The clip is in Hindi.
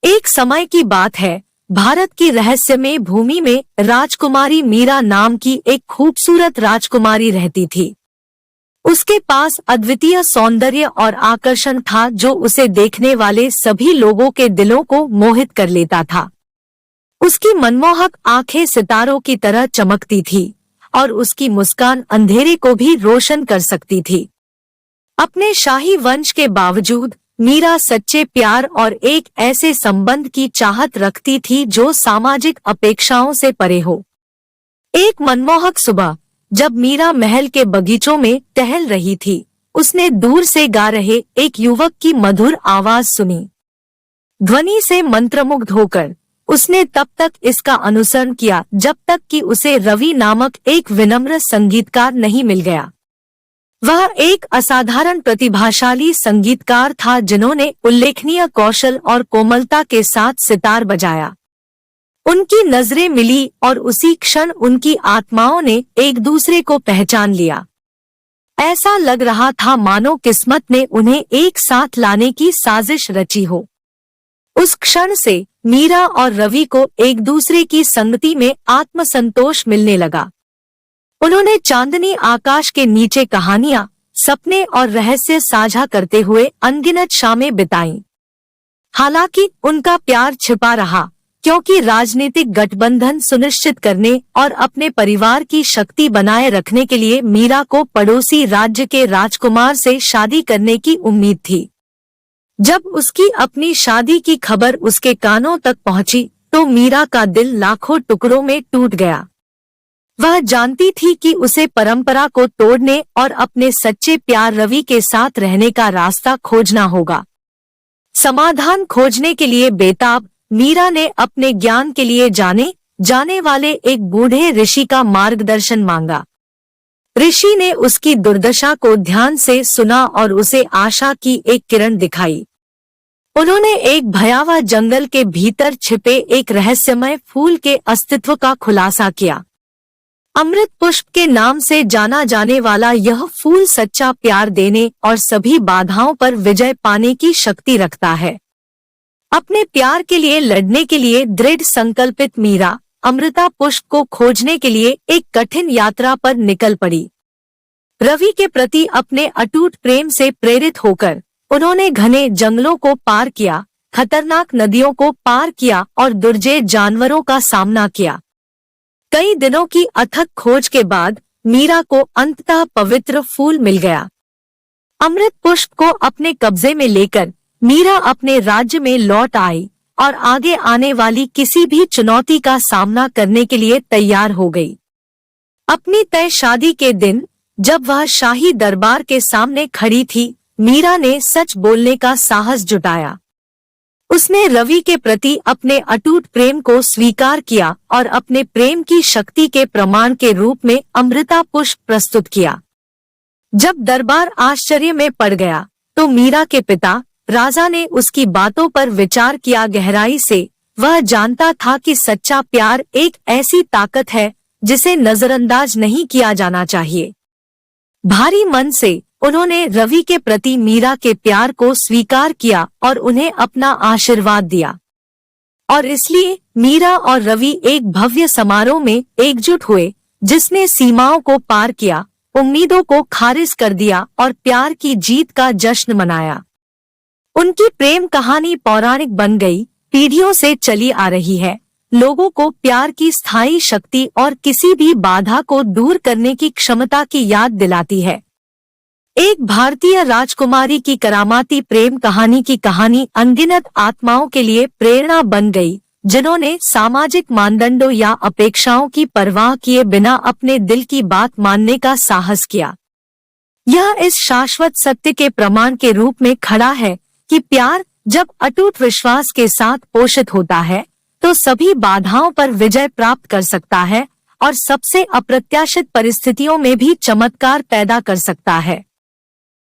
एक समय की बात है, भारत की रहस्यमय भूमि में राजकुमारी मीरा नाम की एक खूबसूरत राजकुमारी रहती थी। उसके पास अद्वितीय सौंदर्य और आकर्षण था जो उसे देखने वाले सभी लोगों के दिलों को मोहित कर लेता था। उसकी मनमोहक आंखें सितारों की तरह चमकती थी और उसकी मुस्कान अंधेरे को भी रोशन कर सकती थी। अपने शाही वंश के बावजूद मीरा सच्चे प्यार और एक ऐसे संबंध की चाहत रखती थी जो सामाजिक अपेक्षाओं से परे हो। एक मनमोहक सुबह जब मीरा महल के बगीचों में टहल रही थी, उसने दूर से गा रहे एक युवक की मधुर आवाज सुनी। ध्वनि से मंत्रमुग्ध होकर उसने तब तक इसका अनुसरण किया जब तक कि उसे रवि नामक एक विनम्र संगीतकार नहीं मिल गया। वह एक असाधारण प्रतिभाशाली संगीतकार था जिन्होंने उल्लेखनीय कौशल और कोमलता के साथ सितार बजाया। उनकी नजरें मिली और उसी क्षण उनकी आत्माओं ने एक दूसरे को पहचान लिया। ऐसा लग रहा था मानो किस्मत ने उन्हें एक साथ लाने की साजिश रची हो। उस क्षण से मीरा और रवि को एक दूसरे की संगति में आत्मसंतोष मिलने लगा। उन्होंने चांदनी आकाश के नीचे कहानियां, सपने और रहस्य साझा करते हुए अनगिनत शामें बिताईं। हालांकि उनका प्यार छिपा रहा, क्योंकि राजनीतिक गठबंधन सुनिश्चित करने और अपने परिवार की शक्ति बनाए रखने के लिए मीरा को पड़ोसी राज्य के राजकुमार से शादी करने की उम्मीद थी। जब उसकी अपनी शादी की खबर उसके कानों तक पहुंची, तो मीरा का दिल लाखों टुकड़ों में टूट गया। वह जानती थी कि उसे परंपरा को तोड़ने और अपने सच्चे प्यार रवि के साथ रहने का रास्ता खोजना होगा। समाधान खोजने के लिए बेताब मीरा ने अपने ज्ञान के लिए जाने वाले एक बूढ़े ऋषि का मार्गदर्शन मांगा। ऋषि ने उसकी दुर्दशा को ध्यान से सुना और उसे आशा की एक किरण दिखाई। उन्होंने एक भयावह जंगल के भीतर छिपे एक रहस्यमय फूल के अस्तित्व का खुलासा किया। अमृत पुष्प के नाम से जाना जाने वाला यह फूल सच्चा प्यार देने और सभी बाधाओं पर विजय पाने की शक्ति रखता है। अपने प्यार के लिए लड़ने के लिए दृढ़ संकल्पित मीरा अमृता पुष्प को खोजने के लिए एक कठिन यात्रा पर निकल पड़ी। रवि के प्रति अपने अटूट प्रेम से प्रेरित होकर उन्होंने घने जंगलों को पार किया, खतरनाक नदियों को पार किया और दुर्जय जानवरों का सामना किया। कई दिनों की अथक खोज के बाद मीरा को अंततः पवित्र फूल मिल गया। अमृत पुष्प को अपने कब्जे में लेकर मीरा अपने राज्य में लौट आई और आगे आने वाली किसी भी चुनौती का सामना करने के लिए तैयार हो गई। अपनी तय शादी के दिन जब वह शाही दरबार के सामने खड़ी थी, मीरा ने सच बोलने का साहस जुटाया। उसने रवि के प्रति अपने अटूट प्रेम को स्वीकार किया और अपने प्रेम की शक्ति के प्रमाण के रूप में अमृता पुष्प प्रस्तुत किया। जब दरबार आश्चर्य में पड़ गया, तो मीरा के पिता राजा ने उसकी बातों पर विचार किया गहराई से। वह जानता था कि सच्चा प्यार एक ऐसी ताकत है जिसे नजरअंदाज नहीं किया जाना चाहिए। भारी मन से उन्होंने रवि के प्रति मीरा के प्यार को स्वीकार किया और उन्हें अपना आशीर्वाद दिया। और इसलिए मीरा और रवि एक भव्य समारोह में एकजुट हुए, जिसने सीमाओं को पार किया, उम्मीदों को खारिज कर दिया और प्यार की जीत का जश्न मनाया। उनकी प्रेम कहानी पौराणिक बन गई, पीढ़ियों से चली आ रही है, लोगों को प्यार की स्थायी शक्ति और किसी भी बाधा को दूर करने की क्षमता की याद दिलाती है। एक भारतीय राजकुमारी की करामाती प्रेम कहानी की कहानी अनगिनत आत्माओं के लिए प्रेरणा बन गई, जिन्होंने सामाजिक मानदंडों या अपेक्षाओं की परवाह किए बिना अपने दिल की बात मानने का साहस किया। यह इस शाश्वत सत्य के प्रमाण के रूप में खड़ा है कि प्यार जब अटूट विश्वास के साथ पोषित होता है, तो सभी बाधाओं पर विजय प्राप्त कर सकता है और सबसे अप्रत्याशित परिस्थितियों में भी चमत्कार पैदा कर सकता है।